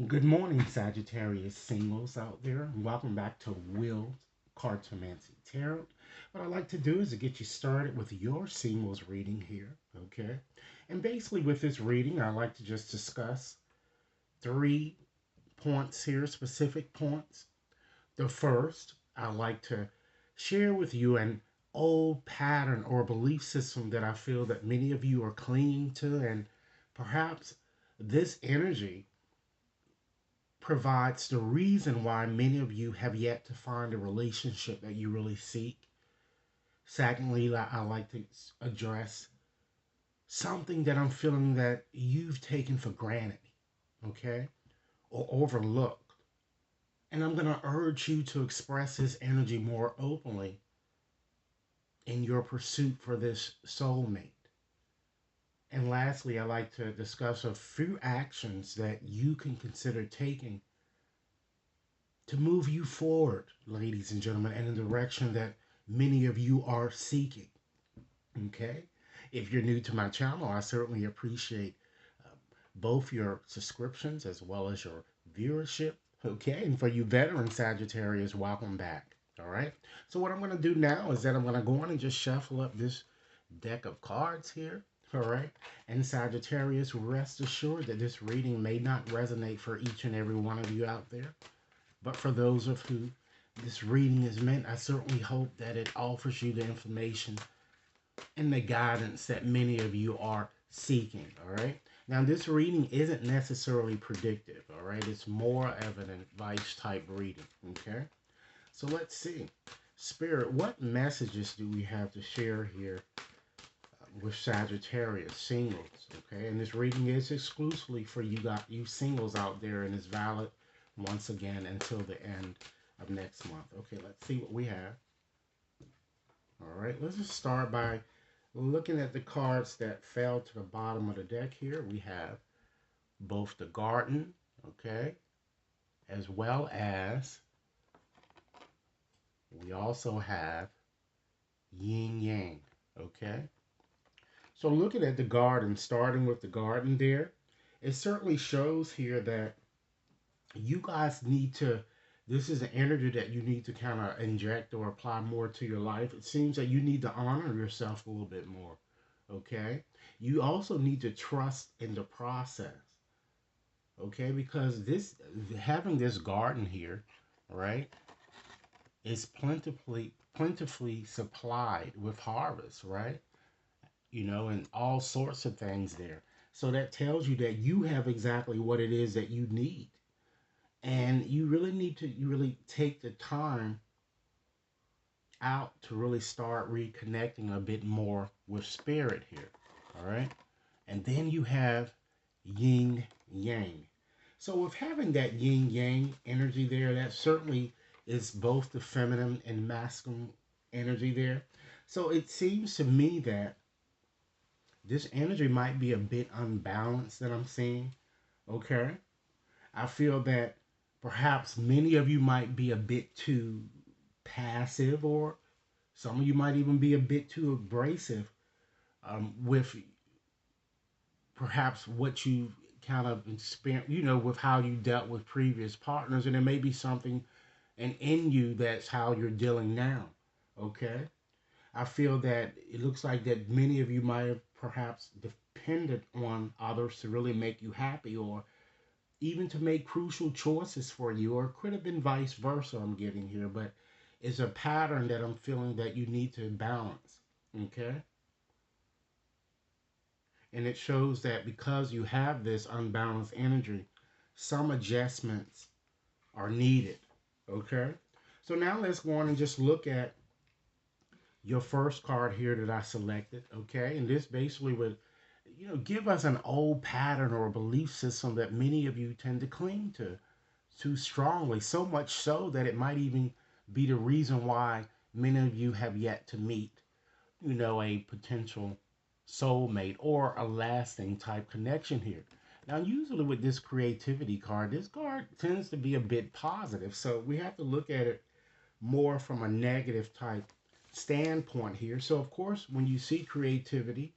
Good morning, Sagittarius singles out there. Welcome back to Will's Cartomancy Tarot. What I'd like to do is to get you started with your singles reading here, okay? And basically, with this reading, I'd like to just discuss 3 points here, specific points. The first, I'd like to share with you an old pattern or belief system that I feel that many of you are clinging to, and perhaps this energy provides the reason why many of you have yet to find a relationship that you really seek. Secondly, I like to address something that I'm feeling that you've taken for granted, okay, or overlooked. And I'm going to urge you to express this energy more openly in your pursuit for this soulmate. And lastly, I like to discuss a few actions that you can consider taking to move you forward, ladies and gentlemen, in the direction that many of you are seeking. Okay? If you're new to my channel, I certainly appreciate uh, both your subscriptions as well as your viewership. Okay? And for you veteran Sagittarius, welcome back. All right? So, what I'm going to do now is that I'm going to go on and just shuffle up this deck of cards here. All right. And Sagittarius, rest assured that this reading may not resonate for each and every one of you out there. But for those of who this reading is meant, I certainly hope that it offers you the information and the guidance that many of you are seeking. All right. Now, this reading isn't necessarily predictive. All right. It's more of an advice type reading. Okay. So let's see. Spirit, what messages do we have to share here with Sagittarius singles? Okay. And this reading is exclusively for you singles out there, and is valid once again until the end of next month. Okay, let's see what we have. All right, let's just start by looking at the cards that fell to the bottom of the deck here. We have both the garden, okay, as well as we also have yin yang, okay. So looking at the garden, starting with the garden there, it certainly shows here that you guys need to, this is an energy that you need to kind of inject or apply more to your life. It seems that you need to honor yourself a little bit more. Okay, you also need to trust in the process. Okay, because this, having this garden here, right, is plentifully supplied with harvest, right, and all sorts of things there. So that tells you that you have exactly what it is that you need. And you really need to, you really take the time out to really start reconnecting a bit more with spirit here. All right. And then you have yin yang. So with having that yin yang energy there, that certainly is both the feminine and masculine energy there. So it seems to me that this energy might be a bit unbalanced that I'm seeing. Okay. I feel that perhaps many of you might be a bit too passive, or some of you might even be a bit too abrasive with perhaps what you kind of experienced, with how you dealt with previous partners. And there may be something and in you that's how you're dealing now. Okay. I feel that it looks like that many of you might have perhaps depended on others to really make you happy, or even to make crucial choices for you, or it could have been vice versa. I'm getting here, but it's a pattern that I'm feeling that you need to balance. Okay. And it shows that because you have this unbalanced energy, some adjustments are needed. Okay. So now let's go on and just look at your first card here that I selected. Okay. And this basically would, give us an old pattern or a belief system that many of you tend to cling to too strongly, so much so that it might even be the reason why many of you have yet to meet, a potential soulmate or a lasting type connection here. Now, usually with this creativity card, this card tends to be a bit positive, so we have to look at it more from a negative type standpoint here. So, of course, when you see creativity,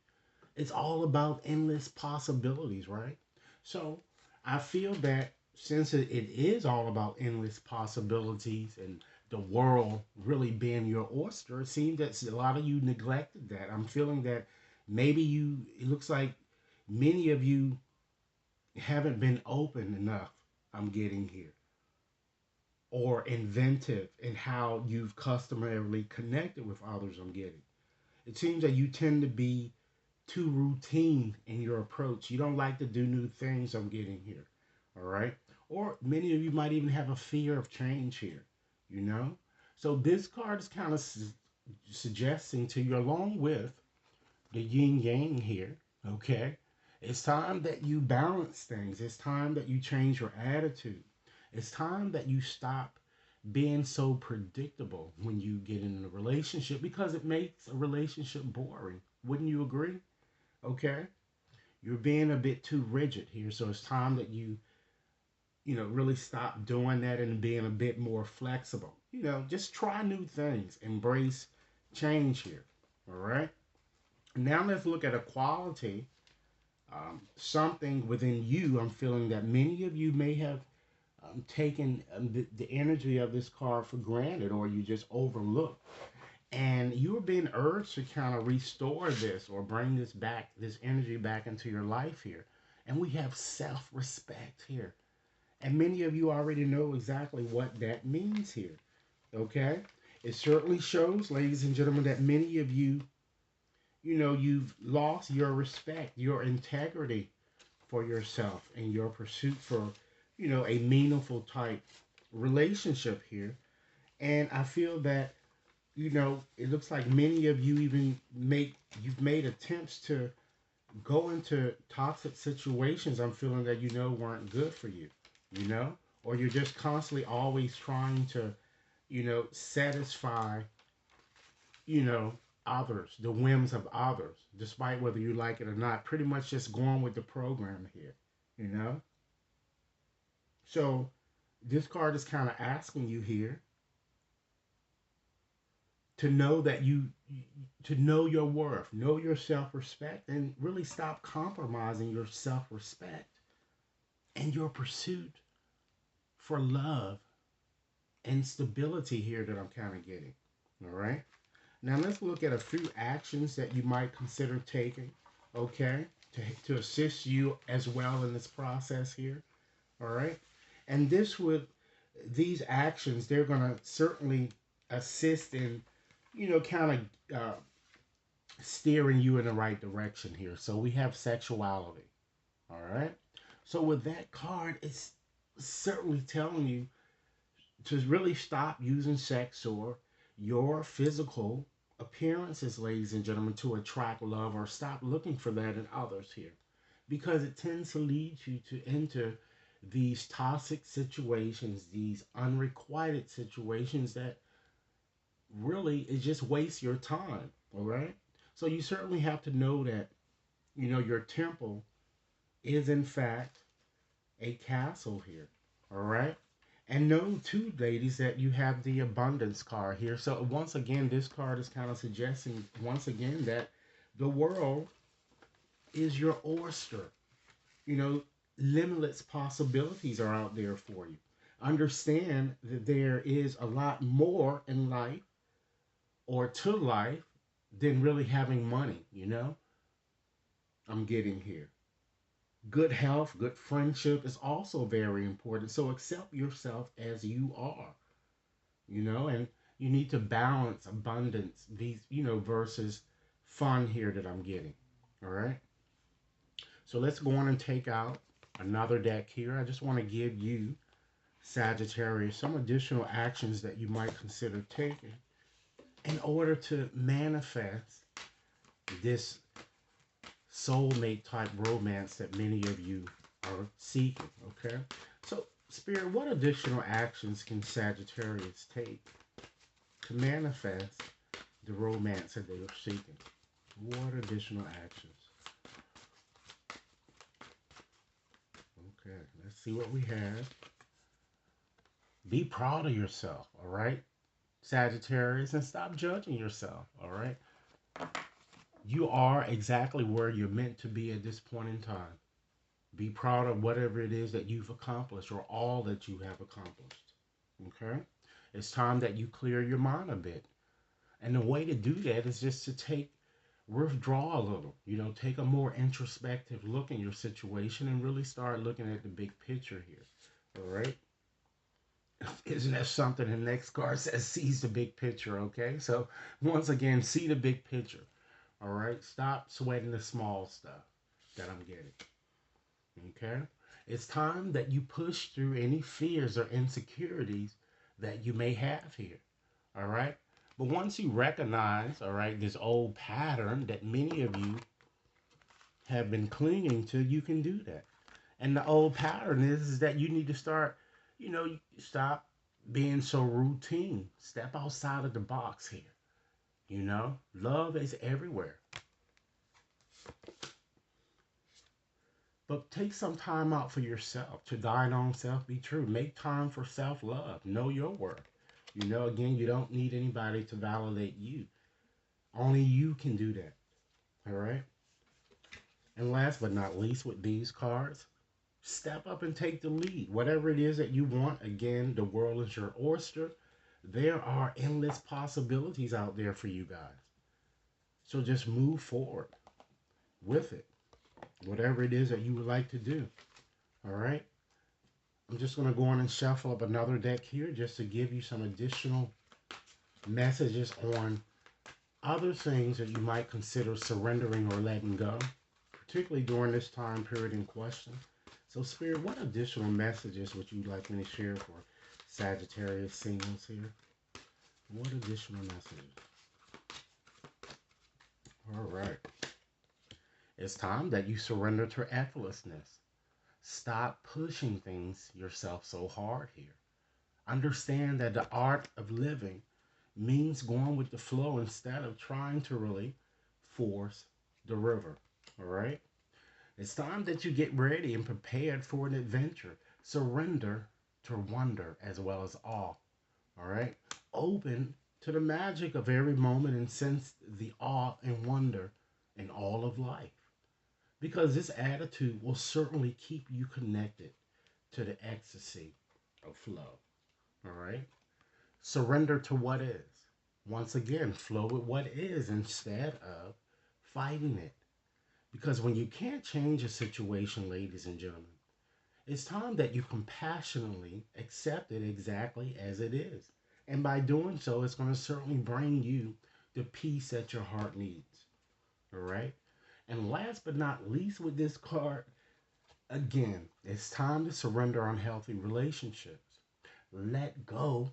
it's all about endless possibilities, right? So, I feel that since it is all about endless possibilities and the world really being your oyster, it seems that a lot of you neglected that. I'm feeling that maybe it looks like many of you haven't been open enough. I'm getting here, or inventive in how you've customarily connected with others. I'm getting. It seems that you tend to be too routine in your approach. You don't like to do new things. I'm getting here. All right. Or many of you might even have a fear of change here, you know? So this card is kind of suggesting to you, along with the yin yang here, okay? It's time that you balance things. It's time that you change your attitude. It's time that you stop being so predictable when you get in a relationship because it makes a relationship boring. Wouldn't you agree? Okay? You're being a bit too rigid here. So it's time that really stop doing that and being a bit more flexible. Just try new things, embrace change here. All right. Now let's look at a quality, something within you. I'm feeling that many of you may have taken the energy of this card for granted, or you just overlooked. And you are being urged to kind of restore this or bring this back, this energy back into your life here. And we have self respect here. And many of you already know exactly what that means here. Okay? It certainly shows, ladies and gentlemen, that many of you, you've lost your respect, your integrity for yourself and your pursuit for, a meaningful type relationship here. And I feel that, it looks like many of you you've made attempts to go into toxic situations. I'm feeling that weren't good for you, you know, or you're just constantly always trying to, satisfy, you know, others, the whims of others, despite whether you like it or not. Pretty much just going with the program here, you know. So this card is kind of asking you here to know that to know your worth, know your self-respect, and really stop compromising your self-respect and your pursuit for love and stability here that I'm kind of getting. All right. Now let's look at a few actions that you might consider taking, okay, to assist you as well in this process here. All right. And these actions, they're going to certainly assist in, kind of steering you in the right direction here. So we have sexuality. All right. So with that card, it's certainly telling you to really stop using sex or your physical appearances, ladies and gentlemen, to attract love, or stop looking for that in others here, because it tends to lead you to enter these toxic situations, these unrequited situations that really it just wastes your time. All right. So you certainly have to know that, your temple is in fact a castle here. All right. And know too, ladies, that you have the abundance card here. So once again, this card is kind of suggesting once again that the world is your oyster. You know, limitless possibilities are out there for you. Understand that there is a lot more in life or to life than really having money, I'm getting here. Good health, good friendship is also very important. So accept yourself as you are, and you need to balance abundance, these, versus fun here that I'm getting. All right. So let's go on and take out another deck here. I just want to give you, Sagittarius, some additional actions that you might consider taking in order to manifest this soulmate type romance that many of you are seeking. Okay. So, Spirit, what additional actions can Sagittarius take to manifest the romance that they are seeking? What additional actions? Okay, let's see what we have. Be proud of yourself, all right, Sagittarius, and stop judging yourself, all right? You are exactly where you're meant to be at this point in time. Be proud of whatever it is that you've accomplished or all that you have accomplished. Okay? It's time that you clear your mind a bit. And the way to do that is just to withdraw a little, take a more introspective look in your situation and really start looking at the big picture here. All right? Isn't that something? The next card says, sees the big picture, okay? So, once again, see the big picture. All right? Stop sweating the small stuff that I'm getting. Okay? It's time that you push through any fears or insecurities that you may have here. All right? But once you recognize, all right, this old pattern that many of you have been clinging to, you can do that. And the old pattern is that you need to start, stop being so routine. Step outside of the box here. Love is everywhere. But take some time out for yourself. To thine own self be true. Make time for self love. Know your worth. Again, you don't need anybody to validate you. Only you can do that. All right? And last but not least, with these cards, step up and take the lead. Whatever it is that you want, again, the world is your oyster. There are endless possibilities out there for you guys. So just move forward with it. Whatever it is that you would like to do. All right? I'm just going to go on and shuffle up another deck here just to give you some additional messages on other things that you might consider surrendering or letting go, particularly during this time period in question. So, Spirit, what additional messages would you like me to share for Sagittarius singles here? What additional messages? All right. It's time that you surrender to effortlessness. Stop pushing things yourself so hard here. Understand that the art of living means going with the flow instead of trying to really force the river. All right? It's time that you get ready and prepared for an adventure. Surrender to wonder as well as awe. All right? Open to the magic of every moment and sense the awe and wonder in all of life. Because this attitude will certainly keep you connected to the ecstasy of flow. All right? Surrender to what is. Once again, flow with what is instead of fighting it. Because when you can't change a situation, ladies and gentlemen, it's time that you compassionately accept it exactly as it is. And by doing so, it's going to certainly bring you the peace that your heart needs. All right? And last but not least with this card, again, it's time to surrender unhealthy relationships. Let go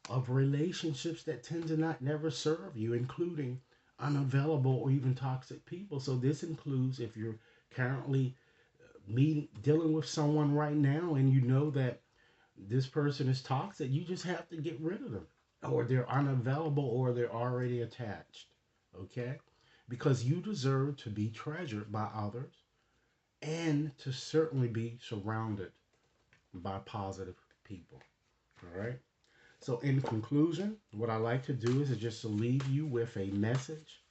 of relationships that tend to not never serve you, including unavailable or even toxic people. So this includes if you're currently dealing with someone right now and you know that this person is toxic, you just have to get rid of them. Or they're unavailable or they're already attached. Okay? Because you deserve to be treasured by others and to certainly be surrounded by positive people. All right? So, in conclusion, what I like to do is just to leave you with a message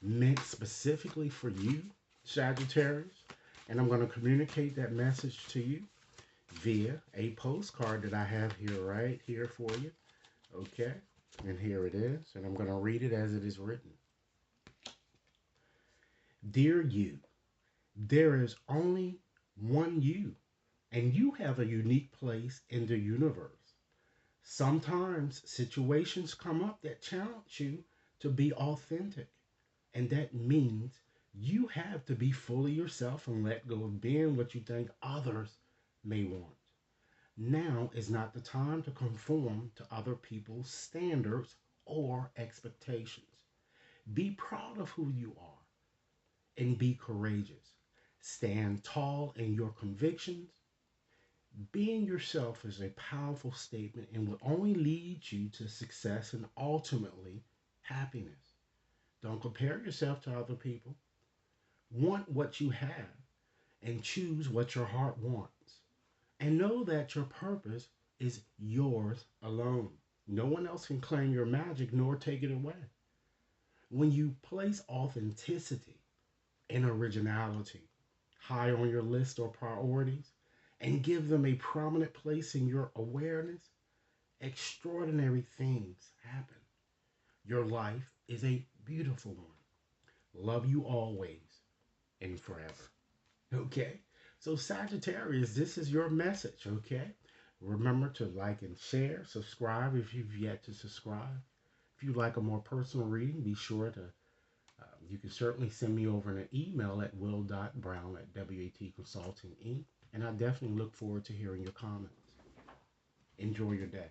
meant specifically for you, Sagittarius. And I'm going to communicate that message to you via a postcard that I have here, right here for you. Okay? And here it is. And I'm going to read it as it is written. Dear you, there is only one you, and you have a unique place in the universe. Sometimes situations come up that challenge you to be authentic, and that means you have to be fully yourself and let go of being what you think others may want. Now is not the time to conform to other people's standards or expectations. Be proud of who you are and be courageous. Stand tall in your convictions. Being yourself is a powerful statement and will only lead you to success and ultimately happiness. Don't compare yourself to other people. Want what you have and choose what your heart wants. And know that your purpose is yours alone. No one else can claim your magic nor take it away. When you place authenticity and originality high on your list or priorities and give them a prominent place in your awareness, extraordinary things happen. Your life is a beautiful one. Love you always and forever. Okay? So, Sagittarius, this is your message. Okay? Remember to like and share, subscribe if you've yet to subscribe. If you'd like a more personal reading, be sure to you can certainly send me over an email at will.brown@WAT Consulting Inc. And I definitely look forward to hearing your comments. Enjoy your day.